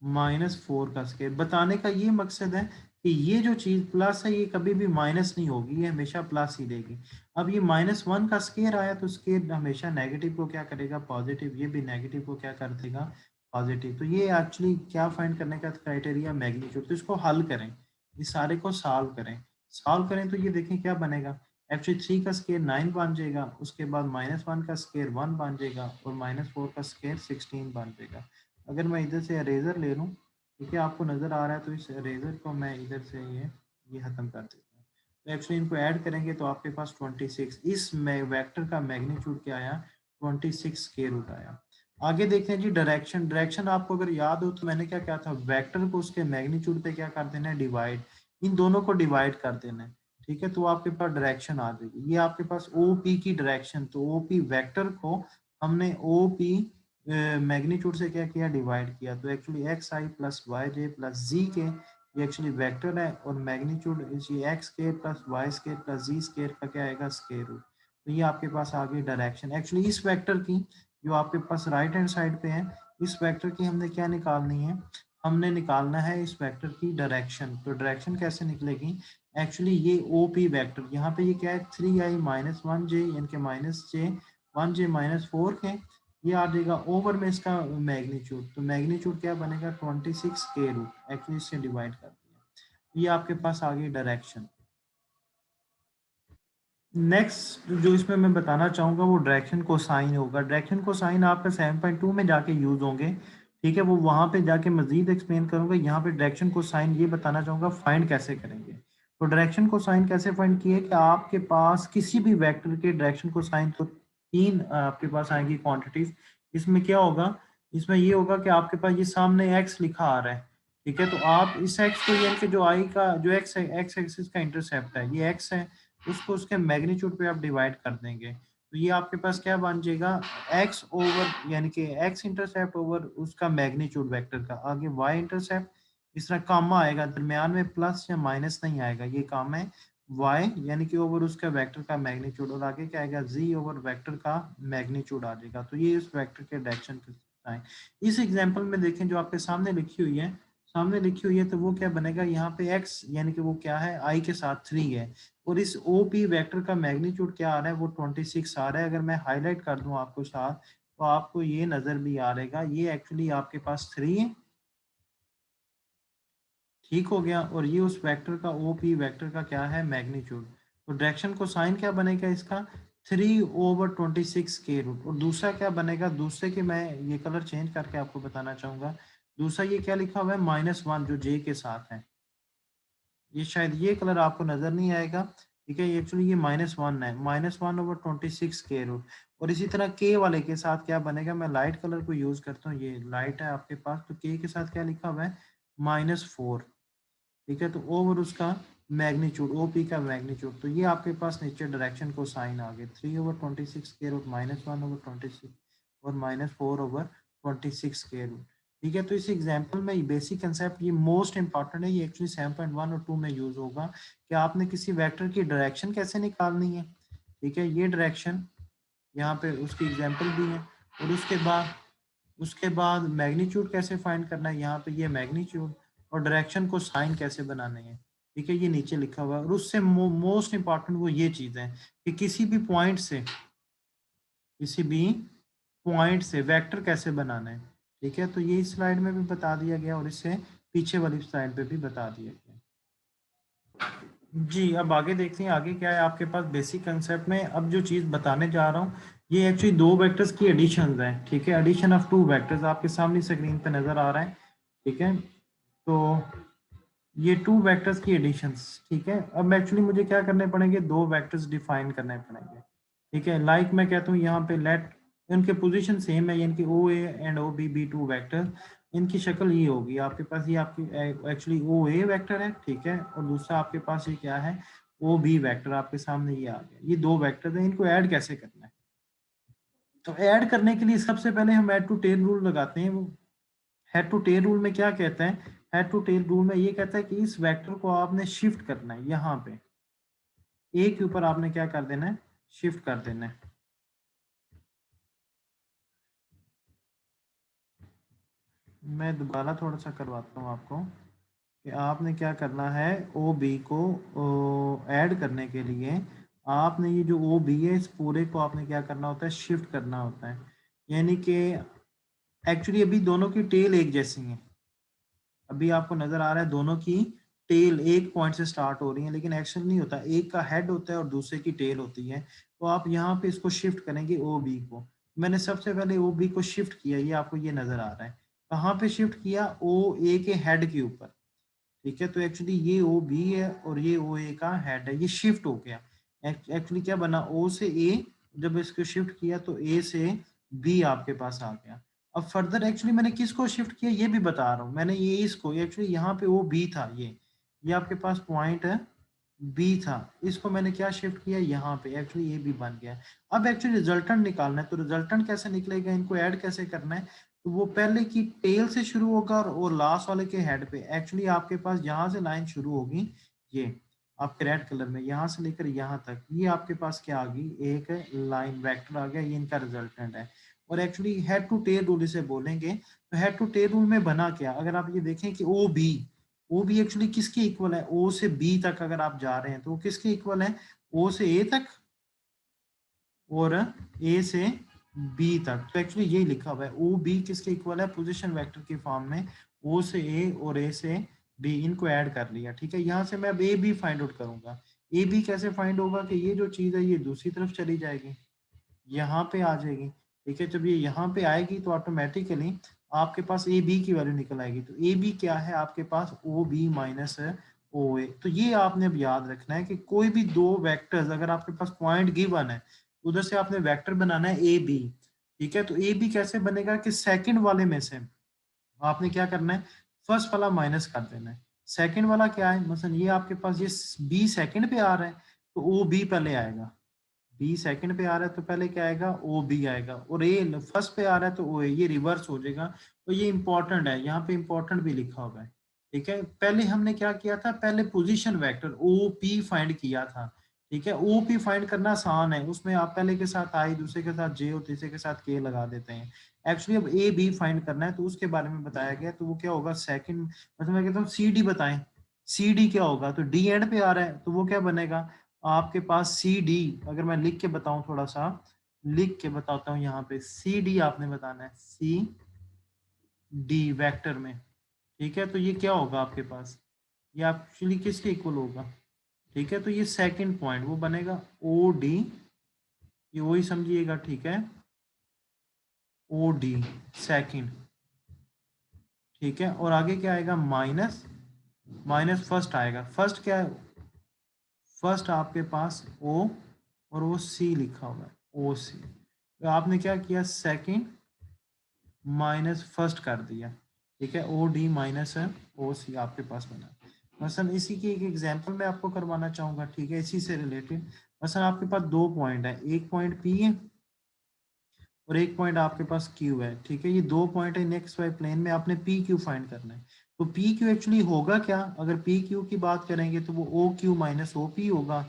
-4 का स्केयर। बताने का ये मकसद है कि ये जो चीज प्लस है ये कभी भी माइनस नहीं होगी, ये हमेशा प्लस ही देगी। अब ये -1 का स्केयर आया तो स्केयर हमेशा नेगेटिव को क्या करेगा, पॉजिटिव, ये भी नेगेटिव को क्या कर देगा, पॉजिटिव। तो ये एक्चुअली क्या फाइंड करने का क्राइटेरिया, मैग्नीट्यूड। तो इसको हल करें, इस सारे को सॉल्व करें। सॉल्व करें तो ये देखें क्या बनेगा, एक्चुअली 3 का स्केयर 9 बन जाएगा, उसके बाद -1 का स्केयर 1 बन जाएगा, और -4 का स्केयर 16 बन जाएगा। अगर मैं इधर से इरेजर ले लूँ, ठीक है, आपको नज़र आ रहा है, तो इस इरेजर को मैं इधर से ये ख़त्म कर देता हूँ। तो एक्चुअली इनको ऐड करेंगे तो आपके पास 26, इस वेक्टर का मैग्नीट्यूड क्या आया, 26 स्क्वायर रूट आया। आगे देखते हैं जी डायरेक्शन। डायरेक्शन आपको अगर याद हो तो मैंने क्या कहा था, वेक्टर को उसके मैग्नीट्यूड पे क्या कर देना है, डिवाइड, इन दोनों को डिवाइड कर देना है। ठीक है, तो आपके पास डायरेक्शन आ जाएगी, ये आपके पास ओ पी की डायरेक्शन। तो ओ पी वैक्टर को हमने ओ पी मैग्नीट्यूड से क्या किया, डिवाइड किया। तो एक्चुअली एक्स आई प्लस वाई जे प्लस जी के, ये एक्चुअली वेक्टर है, और मैग्नीट्यूड ये एक्स के प्लस वाई स्केयर प्लस जी स्केयर का क्या आएगा, स्केयर रूट। तो ये आपके पास आ गई डायरेक्शन। एक्चुअली इस वेक्टर की जो आपके पास राइट हैंड साइड पे है, इस वेक्टर की हमने क्या निकालनी है, हमने निकालना है इस वेक्टर की डायरेक्शन। तो डायरेक्शन कैसे निकलेगी, एक्चुअली ये ओ पी वैक्टर, यहाँ पे ये क्या है 3i-1j यानी कि -1j -4 के, ये आ जाएगा ओवर में इसका मैग्नीट्यूड। तो मैग्नीट्यूड क्या बनेगा 26 के रूट, एक्चुअली इससे डिवाइड कर दिया। ये आपके पास आ गई डायरेक्शन। नेक्स्ट जो इसमें मैं बताना चाहूँगा वो डायरेक्शन कोसाइन होगा। डायरेक्शन कोसाइन आपका 7.2 में जाके यूज़ होंगे। ठीक है, वो वहाँ पे जाके मजीद एक्सप्लेन करूँगा। यहाँ पे डायरेक्शन कोसाइन ये बताना चाहूँगा फाइंड कैसे करेंगे। तो डायरेक्शन कोसाइन कैसे फाइंड किए कि आपके पास किसी भी वेक्टर के डायरेक्शन कोसाइन, तो तीन आपके पास आएंगी क्वांटिटीज। इसमें क्या होगा, इसमें ये होगा कि आपके पास ये सामने एक्स लिखा आ रहा है। ठीक है, तो आप इस एक्स को, यानी कि जो आई का जो एक्स है, एक्स एक्सिस का इंटरसेप्ट है, ये एक्स है, उसको उसके मैग्नीट्यूड पे आप डिवाइड कर देंगे। तो ये आपके पास क्या बन जाएगा, एक्स ओवर यानी कि एक्स इंटरसेप्ट ओवर उसका मैग्नीट्यूड वेक्टर का, आगे वाई इंटरसेप्ट, इस तरह कामा आएगा, दरमियान में प्लस या माइनस नहीं आएगा, ये काम है वाई यानी कि ओवर उसका वेक्टर का मैग्नीट्यूड, और आगे क्या आएगा जी ओवर वेक्टर का मैग्नीट्यूड आ जाएगा। तो ये इस वेक्टर के डायरेक्शन है। इस एग्जाम्पल में देखें जो आपके सामने लिखी हुई है, सामने लिखी हुई है, तो वो क्या बनेगा, यहाँ पे x यानी कि वो क्या है, i के साथ 3 है, और इस ओ पी वैक्टर का मैग्नीट्यूड क्या आ रहा है, वो 26 आ रहा है। अगर मैं हाईलाइट कर दूं आपको साथ, तो आपको ये नजर भी आ रहेगा, ये एक्चुअली आपके पास 3 है। ठीक हो गया, और ये उस वेक्टर का, ओ पी वेक्टर का क्या है, मैग्नीट्यूड। तो डायरेक्शन को साइन क्या बनेगा इसका, 3/26 के रूट। और दूसरा क्या बनेगा, दूसरे के मैं ये कलर चेंज करके आपको बताना चाहूंगा। दूसरा ये क्या लिखा हुआ है, -1 जो जे के साथ है, ये शायद ये कलर आपको नजर नहीं आएगा। ठीक है, ये एक्चुअली ये -1 है, -1/26 के रूट। और इसी तरह के वाले के साथ क्या बनेगा, मैं लाइट कलर को यूज करता हूँ, ये लाइट है आपके पास, तो के साथ क्या लिखा हुआ है, -4। ठीक है, तो ओवर उसका मैग्नीट्यूड, ओपी का मैग्नीट्यूड। तो ये आपके पास नीचे डायरेक्शन को साइन आ गए, 3/26 के रूट, -1/26 और -4/26 के रूट। ठीक है, तो इस एग्जाम्पल में बेसिक कंसेप्ट ये मोस्ट इंपॉर्टेंट है, ये एक्चुअली 7.1 और 2 में यूज होगा कि आपने किसी वेक्टर की डायरेक्शन कैसे निकालनी है। ठीक है, ये डायरेक्शन यहाँ पे उसकी एग्जाम्पल भी है, और उसके बाद मैग्नीट्यूड कैसे फाइंड करना है, यहाँ पे ये मैग्नीट्यूड, और डायरेक्शन को साइन कैसे बनाने हैं। ठीक है, ये नीचे लिखा हुआ है। और उससे मोस्ट इंपॉर्टेंट वो ये चीज़ है कि किसी भी पॉइंट से वेक्टर कैसे बनाना है। ठीक है, तो ये इस स्लाइड में भी बता दिया गया, और इससे पीछे वाली स्लाइड पे भी बता दिया गया। जी, अब आगे देखते हैं, आगे क्या है आपके पास बेसिक कंसेप्ट में। अब जो चीज़ बताने जा रहा हूँ, ये एक्चुअली दो वेक्टर्स की एडिशन है। ठीक है, एडिशन ऑफ टू वेक्टर्स आपके सामने स्क्रीन पे नजर आ रहा है। ठीक है, तो ये टू वेक्टर्स की एडिशंस, ठीक है। अब एक्चुअली मुझे क्या करने पड़ेंगे, दो वेक्टर्स डिफाइन करने पड़ेंगे, ठीक है। लाइक मैं कहता हूँ यहाँ पे लेट इनके पोजीशन सेम है, यानी कि O A and O B B two vector. इनकी शक्ल ये होगी आपके पास, ये आपकी एक्चुअली ओ ए वेक्टर है, ठीक है, और दूसरा आपके पास ये क्या है, ओ बी वेक्टर आपके सामने ये आ गया। ये दो वेक्टर हैं, इनको ऐड कैसे करना है, तो ऐड करने के लिए सबसे पहले हम ऐड टू टेल रूल लगाते हैं। वो हेड टू टेल रूल में क्या कहता है, हेड टू टेल रूल में ये कहता है कि इस वेक्टर को आपने शिफ्ट करना है, यहाँ पे ए के ऊपर आपने क्या कर देना है, शिफ्ट कर देना है। मैं दोबारा थोड़ा सा करवाता हूँ आपको कि आपने क्या करना है, ओ बी को ऐड करने के लिए आपने ये जो ओ बी है, इस पूरे को आपने क्या करना होता है, शिफ्ट करना होता है। यानी कि एक्चुअली अभी दोनों की टेल एक जैसी है, अभी आपको नजर आ रहा है दोनों की टेल एक पॉइंट से स्टार्ट हो रही है, लेकिन एक्शन नहीं होता, एक का हेड होता है और दूसरे की टेल होती है। तो आप यहाँ पे इसको शिफ्ट करेंगे ओ बी को। मैंने सबसे पहले ओ बी को शिफ्ट किया, ये आपको ये नजर आ रहा है। कहाँ पे शिफ्ट किया, ओ ए के हेड के ऊपर, ठीक है। तो एक्चुअली ये ओ बी है और ये ओ ए का हेड है, ये शिफ्ट हो गया। एक्चुअली क्या बना, ओ से ए, जब इसको शिफ्ट किया तो ए से बी आपके पास आ गया। अब फर्दर एक्चुअली मैंने किसको शिफ्ट किया ये भी बता रहा हूँ, मैंने ये इसको एक्चुअली यहाँ पे ओ बी था, ये आपके पास पॉइंट है बी था, इसको मैंने क्या शिफ्ट किया यहाँ पे, एक्चुअली ये भी बन गया। अब एक्चुअली रिजल्टेंट निकालना है, तो रिजल्टेंट कैसे निकलेगा, इनको ऐड कैसे करना है, तो वो पहले की टेल से शुरू होगा और लास्ट वाले के हेड पे। एक्चुअली आपके पास यहाँ से लाइन शुरू होगी, ये आपके रेड कलर में यहाँ से लेकर यहाँ तक, ये आपके पास क्या आ गई, एक लाइन वेक्टर आ गया, ये इनका रिजल्टेंट है। और actually head to tail rule इसे बोलेंगे। तो हेड टू टेल रूल में बना क्या, अगर आप ये देखें कि ओ बी एक्चुअली किसके इक्वल है, ओ से बी तक अगर आप जा रहे हैं तो वो किसके इक्वल है, ओ से ए तक और ए से बी तक। तो एक्चुअली यही लिखा हुआ है, ओ बी किसके इक्वल है, पोजीशन वेक्टर की फॉर्म में, ओ से ए और ए से बी, इनको ऐड कर लिया, ठीक है। यहाँ से मैं अब ए बी फाइंड आउट करूंगा। ए बी कैसे फाइंड होगा कि ये जो चीज है ये दूसरी तरफ चली जाएगी, यहाँ पे आ जाएगी, ठीक है। जब ये यहाँ पे आएगी तो ऑटोमेटिकली आपके पास ए बी की वैल्यू निकल आएगी। तो ए बी क्या है आपके पास, ओ बी माइनस ओ ए। तो ये आपने अब याद रखना है कि कोई भी दो वेक्टर्स अगर आपके पास पॉइंट गिवन है, उधर से आपने वेक्टर बनाना है ए बी, ठीक है। तो ए बी कैसे बनेगा कि सेकंड वाले में से आपने क्या करना है, फर्स्ट वाला माइनस कर देना है। सेकंड वाला क्या है, मतलब ये आपके पास ये बी सेकंड पे आ रहा है, तो ओ बी पहले आएगा। बी सेकंड पे आ रहा है तो पहले क्या आएगा, ओ बी आएगा, और ए फर्स्ट पे आ रहा है तो ओ ए, ये रिवर्स हो जाएगा। तो ये इंपॉर्टेंट है, यहाँ पे इंपॉर्टेंट भी लिखा हुआ है, ठीक है। पहले हमने क्या किया था, पहले position vector O P find किया था, ठीक है। ओ पी फाइंड करना आसान है, उसमें आप पहले के साथ आई, दूसरे के साथ जे और तीसरे के साथ के लगा देते हैं। एक्चुअली अब ए बी फाइंड करना है तो उसके बारे में बताया गया, तो वो क्या होगा, सेकंड मतलब मैं कहता हूँ सी डी बताएं, सी डी क्या होगा, तो डी एंड पे आ रहा है तो वो क्या बनेगा आपके पास, सी डी। अगर मैं लिख के बताऊं, थोड़ा सा लिख के बताता हूँ, यहाँ पे सी डी आपने बताना है, सी डी वेक्टर में, ठीक है। तो ये क्या होगा आपके पास, ये एक्चुअली किसके इक्वल होगा, ठीक है। तो ये सेकंड पॉइंट वो बनेगा ओ डी, ये वही समझिएगा, ठीक है, ओ डी सेकंड, ठीक है। और आगे क्या आएगा, माइनस, माइनस फर्स्ट आएगा, फर्स्ट क्या है, फर्स्ट आपके पास ओ और वो सी लिखा हुआ है, ओ सी। तो आपने क्या किया, सेकंड माइनस फर्स्ट कर दिया, ठीक है। ओ डी माइनस ओ सी आपके पास बना। मसलन इसी की एक एग्जांपल मैं आपको करवाना चाहूंगा, ठीक है, इसी से रिलेटेड। मसलन आपके पास दो पॉइंट है, एक पॉइंट पी है और एक पॉइंट आपके पास क्यू है, ठीक है। ये दो पॉइंट है नेक्स्ट वाई प्लेन में, आपने पी क्यू फाइंड करना है। तो पी क्यू एक्चुअली होगा क्या, अगर पी क्यू की बात करेंगे तो वो O Q minus O P होगा,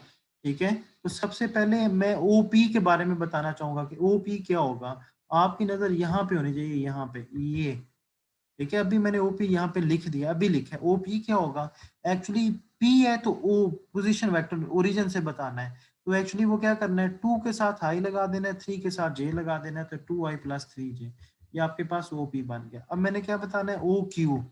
ठीक है। तो सबसे पहले मैं ओ पी के बारे में बताना चाहूंगा कि ओ पी क्या होगा। आपकी नजर यहाँ पे होनी चाहिए, यहाँ पे ये, ठीक है। अभी मैंने ओपी यहाँ पे लिख दिया, अभी लिखा है ओपी क्या होगा, एक्चुअली पी है तो ओ पोजीशन वेक्टर ओरिजिन से बताना है। तो एक्चुअली वो क्या करना है, टू के साथ आई लगा देना है, थ्री के साथ जे लगा देना है, तो टू आई प्लस थ्री जे, ये आपके पास ओ पी बन गया। अब मैंने क्या बताना है, ओ क्यू,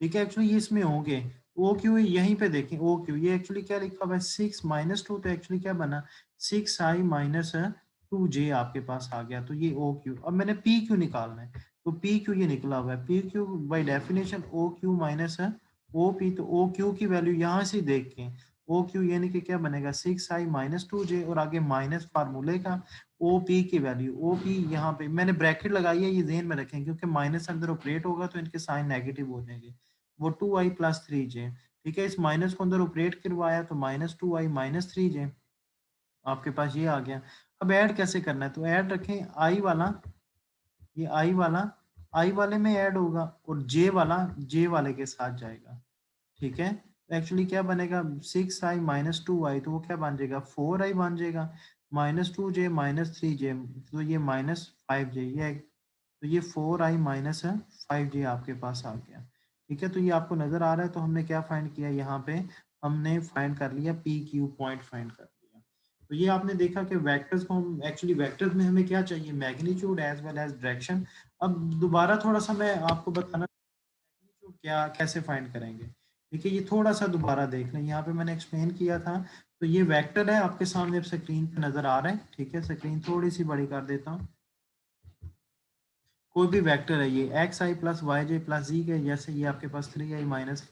ठीक है। एक्चुअली ये इसमें होंगे ओ क्यू, यहीं पे देखें ओ क्यू, ये एक्चुअली क्या लिखा हुआ है, सिक्स माइनस टू, तो एक्चुअली क्या बना, सिक्स आई माइनस टू जे आपके पास आ गया, तो ये ओ क्यू। अब मैंने पी क्यू निकालना है, तो पी क्यू ये निकला हुआ है, P Q by definition O Q minus O P, तो ओ क्यू की वैल्यू यहाँ से देख के ओ क्यू यानी कि क्या बनेगा 6i माइनस 2j, और आगे माइनस फार्मूले का ओ पी की वैल्यू, ओ पी यहाँ पे मैंने ब्रैकेट लगाई है, ये ध्यान में रखें क्योंकि माइनस अंदर ऑपरेट होगा तो इनके साइन नेगेटिव हो जाएंगे। वो 2i प्लस 3j, ठीक है, इस माइनस को अंदर ऑपरेट करवाया तो माइनस 2i माइनस 3j आपके पास ये आ गया। अब ऐड कैसे करना है, तो ऐड रखें आई वाला, ये आई वाले में ऐड होगा और जे वाले के साथ जाएगा, ठीक है। एक्चुअली क्या बनेगा 6i माइनस 2i, तो वो क्या बन जाएगा 4i बन जाएगा, माइनस 2j माइनस 3j, तो ये माइनस 5j, ये तो ये 4i माइनस 5j आपके पास आ गया, ठीक है। तो ये आपको नजर आ रहा है, तो हमने क्या फाइंड किया यहाँ पे, हमने फाइंड कर लिया पी क्यू पॉइंट फाइंड कर लिया। तो ये आपने देखा कि वेक्टर्स को हम एक्चुअली वेक्टर्स में हमें क्या चाहिए, magnitude as well as direction. अब दोबारा थोड़ा सा मैं आपको बताना मैग्नीट्यूड क्या कैसे फाइंड करेंगे, ठीक है। ये थोड़ा सा दोबारा देख लें, यहाँ पे मैंने एक्सप्लेन किया था। तो ये वेक्टर है आपके सामने अब स्क्रीन पे नजर आ रहा है, ठीक है। स्क्रीन थोड़ी सी बड़ी कर देता हूँ। कोई भी वेक्टर है ये एक्स आई प्लस वाई जे प्लस जी के, जैसे ये आपके पास 3i माइनस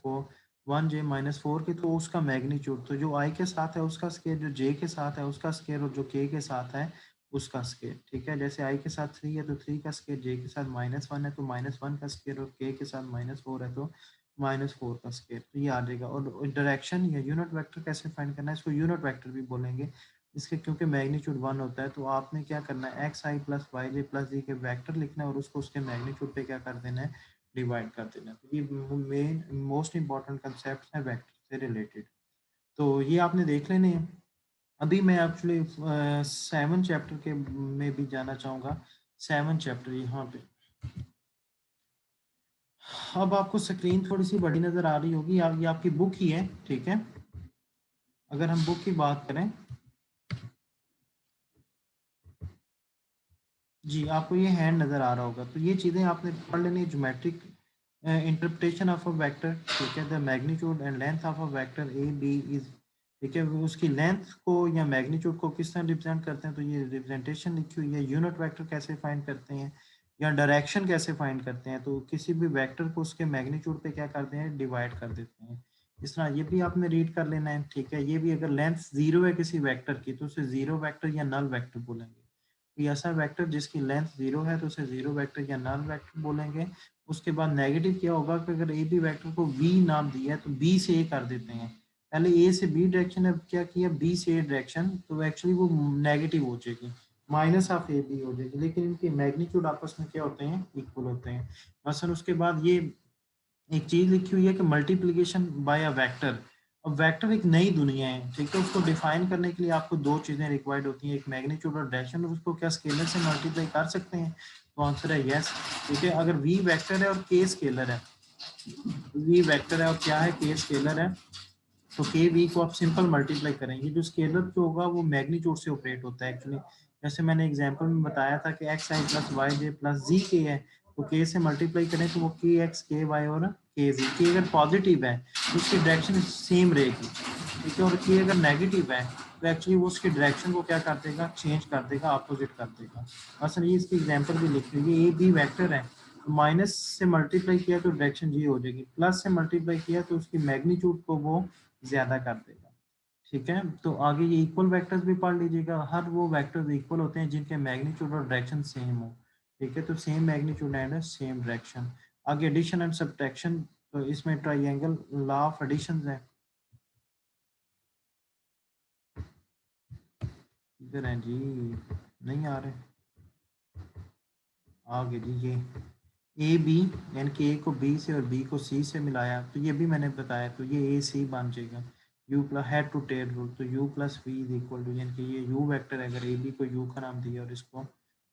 1j माइनस 4 के, तो उसका मैग्नीट्यूड तो जो i के साथ है उसका स्केयर, जो j के साथ है उसका स्केयर, और जो k के साथ है उसका स्केयर, ठीक है। जैसे i के साथ 3 है तो 3 का स्केयर, j के साथ -1 है तो -1 का स्केयर, और k के साथ -4 है तो -4 का स्केयर, तो ये आ जाएगा। और डायरेक्शन या यूनिट वेक्टर कैसे फाइंड करना है, इसको यूनिट वेक्टर भी बोलेंगे इसके, क्योंकि मैग्नीट्यूड 1 होता है। तो आपने क्या करना है एक्स आई प्लस वाई जे प्लस जी के वेक्टर लिखना है और उसको उसके मैग्नीट्यूड पे क्या कर देना है, डिवाइड कर देना है। तो ये मेन मोस्ट इंपॉर्टेंट कंसेप्ट है वेक्टर से रिलेटेड, तो ये आपने देख लेने हैं। अभी मैं एक्चुअली 7 चैप्टर के में भी जाना चाहूँगा। 7 चैप्टर यहाँ पे, अब आपको स्क्रीन थोड़ी सी बड़ी नज़र आ रही होगी, ये आपकी बुक ही है, ठीक है। अगर हम बुक की बात करें, जी आपको ये हैंड नज़र आ रहा होगा, तो ये चीज़ें आपने पढ़ लेनी है। Geometric interpretation of a vector, ठीक है, the magnitude and length of a vector A B is, ठीक है, उसकी लेंथ को या मैग्नीट्यूड को किस तरह रिप्रेजेंट करते हैं, तो ये रिप्रेजेंटेशन लिखी हुई है। यूनिट वेक्टर कैसे फाइंड करते हैं या डायरेक्शन कैसे फाइंड करते हैं, तो किसी भी वेक्टर को उसके मैग्नीट्यूड पे क्या करते हैं, डिवाइड कर देते हैं। इस तरह ये भी आपने रीड कर लेना है, ठीक है। ये भी अगर लेंथ 0 है किसी वेक्टर की तो उसे जीरो वेक्टर या नल वेक्टर बोलेंगे। कोई ऐसा वेक्टर जिसकी लेंथ 0 है तो उसे जीरो वेक्टर या नल वेक्टर बोलेंगे। उसके बाद नेगेटिव क्या होगा कि अगर ए बी वेक्टर को वी नाम दिया है तो बी से ए कर देते हैं, पहले ए से बी डायरेक्शन, अब क्या किया बी से ए डायरेक्शन, तो एक्चुअली वो नेगेटिव हो जाएगी, माइनस ऑफ ए बी हो जाएगी, लेकिन इनके मैग्नीट्यूड आपस में क्या होते हैं, इक्वल होते हैं। मसलन उसके बाद ये एक चीज लिखी हुई है कि मल्टीप्लीकेशन बाय अ वेक्टर। अब वेक्टर एक नई दुनिया है, ठीक है, उसको डिफाइन करने के लिए आपको दो चीजें रिक्वायर्ड होती हैं, एक मैग्नीट्यूड और डायरेक्शन, और उसको क्या स्केलर से मल्टीप्लाई कर सकते हैं, तो आंसर है यस, ठीक है। अगर वी वेक्टर है और के स्केलर है, वी वेक्टर है और क्या है, के स्केलर है, तो के वी को आप सिंपल मल्टीप्लाई करेंगे, जो स्केलर जो होगा वो मैग्नीट्यूड से ऑपरेट होता है एक्चुअली। जैसे मैंने एग्जांपल में बताया था कि एक्स आई प्लस वाई जे प्लस जी के है, तो के से मल्टीप्लाई करें तो वो के एक्स के वाई और के जी, के अगर पॉजिटिव है तो उसकी डायरेक्शन सेम रहेगी, ठीक है, और के अगर नेगेटिव है तो एक्चुअली वो उसकी डायरेक्शन को क्या कर देगा, चेंज कर देगा, अपोजिट कर देगा। मसलन ये इसकी एग्जांपल भी लिख लीजिए, ये बी वेक्टर है, तो माइनस से मल्टीप्लाई किया तो डायरेक्शन जी हो जाएगी, प्लस से मल्टीप्लाई किया तो उसकी मैग्नीट्यूड को वो ज्यादा कर देगा, ठीक है। तो आगे ये इक्वल वेक्टर्स भी पढ़ लीजिएगा, हर वो वेक्टर्स इक्वल होते हैं जिनके मैग्नीट्यूड और डायरेक्शन सेम हो, ठीक है, तो same magnitude and same direction. आगे एडिशन एंड सब्ट्रैक्शन, तो इसमें ट्राइंगल लॉ ऑफ एडिशन है, इधर है जी, नहीं आ रहे, आगे जी ये ए बी, यानी कि ए को बी से और बी को सी से मिलाया, तो ये भी मैंने बताया, तो ये ए सी बन जाएगा। U plus head to tail rule, तो U plus V is equal to, यानी कि ये यू वेक्टर है, अगर ए बी को यू का नाम दिया और इसको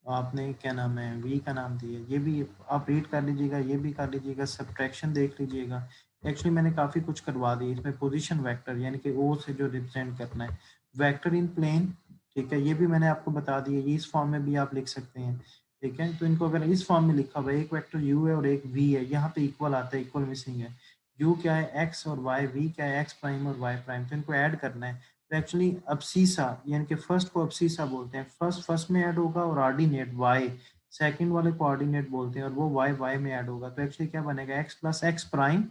आपने क्या नाम है वी का नाम दिया, ये भी आप रीड कर लीजिएगा, ये भी कर लीजिएगा, सब्ट्रैक्शन देख लीजिएगा। एक्चुअली मैंने काफ़ी कुछ करवा दी इसमें, पोजीशन वेक्टर यानी कि ओ से जो रिप्रेजेंट करना है, वेक्टर इन प्लेन, ठीक है, ये भी मैंने आपको बता दिया, ये इस फॉर्म में भी आप लिख सकते हैं, ठीक है। तो इनको अगर इस फॉर्म में लिखा हुआ है, एक वेक्टर u है और एक v है, यहाँ पे इक्वल आता है, इक्वल मिसिंग है, u क्या है x और y, v क्या है x प्राइम और y प्राइम, तो इनको ऐड करना है। तो एक्चुअली अब्सीसा यानी कि फर्स्ट को अब्सीसा बोलते हैं, फर्स्ट फर्स्ट में ऐड होगा, और ऑर्डिनेट y सेकंड वाले को ऑर्डिनेट बोलते हैं, और वो y y में ऐड होगा, तो एक्चुअली क्या बनेगा x प्लस एक्स प्राइम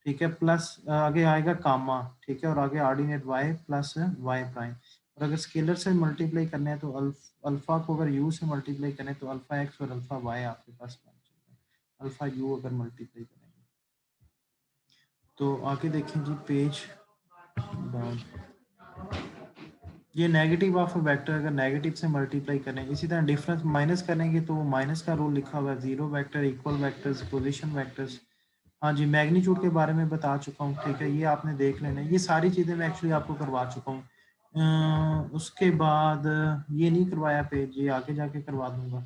ठीक है, प्लस आगे आएगा कामा, ठीक है, और आगे ordinate Y plus Y prime. और अगर स्केलर से मल्टीप्लाई करना है तो अल्फा को अगर यू से मल्टीप्लाई करें तो अल्फा एक्स और अल्फा वाई आपके पास बन जाएगा, अल्फा यू अगर मल्टीप्लाई करेंगे। तो आगे देखें जी पेज डाउन, ये नेगेटिव ऑफ अ वेक्टर अगर नेगेटिव से मल्टीप्लाई करें, इसी तरह डिफरेंस माइनस करेंगे तो माइनस का रूल लिखा हुआ है, zero vector, equal vectors, position vectors. हाँ जी, मैग्नीट्यूड के बारे में बता चुका हूँ, ठीक है, ये आपने देख लेना है, ये सारी चीज़ें मैं एक्चुअली आपको करवा चुका हूँ। उसके बाद ये नहीं करवाया पेज, ये आगे जाके करवा दूंगा।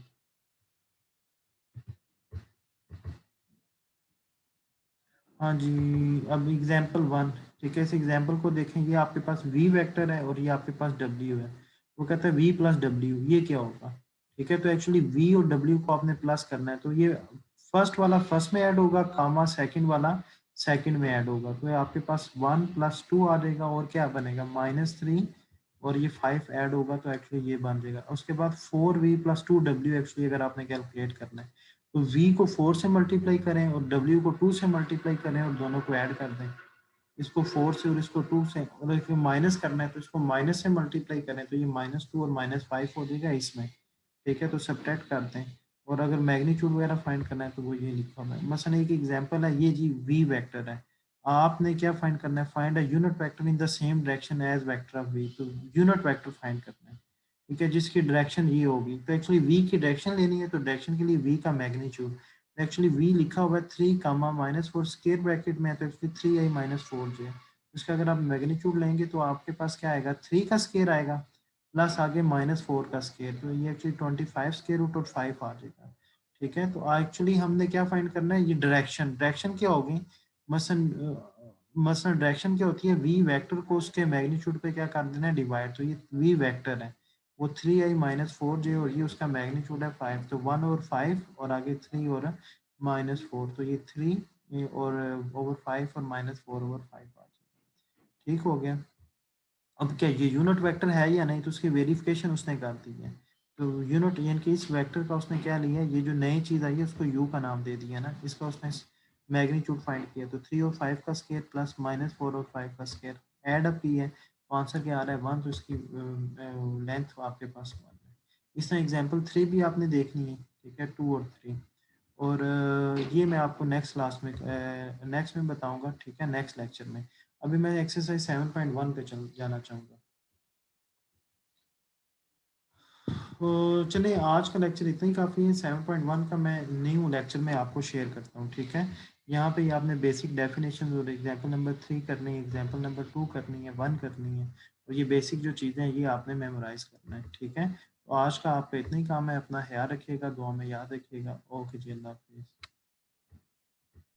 हाँ जी, अब एग्जाम्पल वन, ठीक है, इस एग्जाम्पल को देखें, ये आपके पास वी वेक्टर है और ये आपके पास डब्ल्यू है। वो कहता है वी प्लस डब्ल्यू, ये क्या होगा? ठीक है, तो एक्चुअली वी और डब्ल्यू को आपने प्लस करना है, तो ये फर्स्ट वाला फर्स्ट में ऐड होगा, कामा सेकंड वाला सेकंड में ऐड होगा, तो ये आपके पास वन प्लस टू आ जाएगा और क्या बनेगा माइनस थ्री, और ये फाइव ऐड होगा तो एक्चुअली ये बन जाएगा। उसके बाद four V plus two W, actually अगर आपने कैलकुलेट करना है तो v को 4 से मल्टीप्लाई करें और w को 2 से मल्टीप्लाई करें और दोनों को ऐड कर दें, इसको 4 से और इसको 2 से, और इसको माइनस करना है तो इसको माइनस से मल्टीप्लाई करें तो ये माइनस टू और माइनस फाइव हो जाएगा इसमें, ठीक है, तो सब्ट्रैक्ट कर दें। और अगर मैग्नीट्यूड वगैरह फाइंड करना है तो वो ये लिखा हुआ है, मसलन एक एग्जांपल है, ये जी v वेक्टर है, आपने क्या फाइंड करना है, find a unit vector in the same direction as vector of v, तो यूनिट वेक्टर फाइंड करना है, ठीक है, जिसकी डायरेक्शन ये होगी, तो एक्चुअली v की डायरेक्शन लेनी है, तो डायरेक्शन के लिए v का मैग्नीट्यूड, एक्चुअली v लिखा हुआ है three comma minus four square bracket में है, तो actually three I minus four जो है उसका अगर आप मैग्नीट्यूड लेंगे तो आपके पास क्या आएगा, थ्री का स्केयर आएगा प्लस आगे माइनस फोर का स्केयर, तो ये एक्चुअली 25 स्केयर रूट और फाइव आ जाएगा। ठीक है, तो एक्चुअली हमने क्या फाइंड करना है, ये डायरेक्शन, डायरेक्शन क्या होगी, मसन मसलन डायरेक्शन क्या होती है, वी वेक्टर को उसके मैग्नीट्यूड पे क्या कर देना है डिवाइड, तो ये वी वेक्टर है वो थ्री आई माइनस फोर जे, और ये उसका मैग्नीट्यूड है फाइव, तो वन और फाइव और आगे थ्री और माइनस फोर, तो ये थ्री और ओवर फाइव और माइनस फोर ओवर फाइव आ जाएगा। ठीक हो गया। अब क्या ये यूनिट वेक्टर है या नहीं, तो उसकी वेरिफिकेशन उसने कर दी है, तो यूनिट यानी कि इस वेक्टर का उसने क्या लिया, ये जो नई चीज़ आई है उसको यू का नाम दे दिया ना, इसका उसने मैग्नीट्यूड फाइंड किया, तो थ्री और फाइव का स्केयर प्लस माइनस फोर और फाइव का स्केयर एड अप की है, तो आंसर क्या आ रहा है वन, तो इसकी लेंथ आपके पास वन है। इस तरह एग्जाम्पल थ्री भी आपने देखनी है, ठीक है, टू और थ्री, और ये मैं आपको नेक्स्ट क्लास में नेक्स्ट में बताऊंगा, ठीक है, नेक्स्ट लेक्चर में। अभी मैं एक्सरसाइज 7.1 पे चल जाना चाहूँगा। तो चलिए आज का लेक्चर इतना ही काफ़ी है, 7.1 का मैं न्यू लेक्चर में आपको शेयर करता हूँ, ठीक है। यहाँ पे आपने बेसिक डेफिनेशन और एग्जाम्पल नंबर थ्री करनी है, एग्जाम्पल नंबर टू करनी है, वन करनी है, और ये बेसिक जो चीज़ें हैं ये आपने मेमोराइज करना है, ठीक है। तो आज का आपका इतना ही काम है, अपना ख्याल रखिएगा, दुआ में याद रखिएगा, ओके जी, अल्लाह हाफिज़।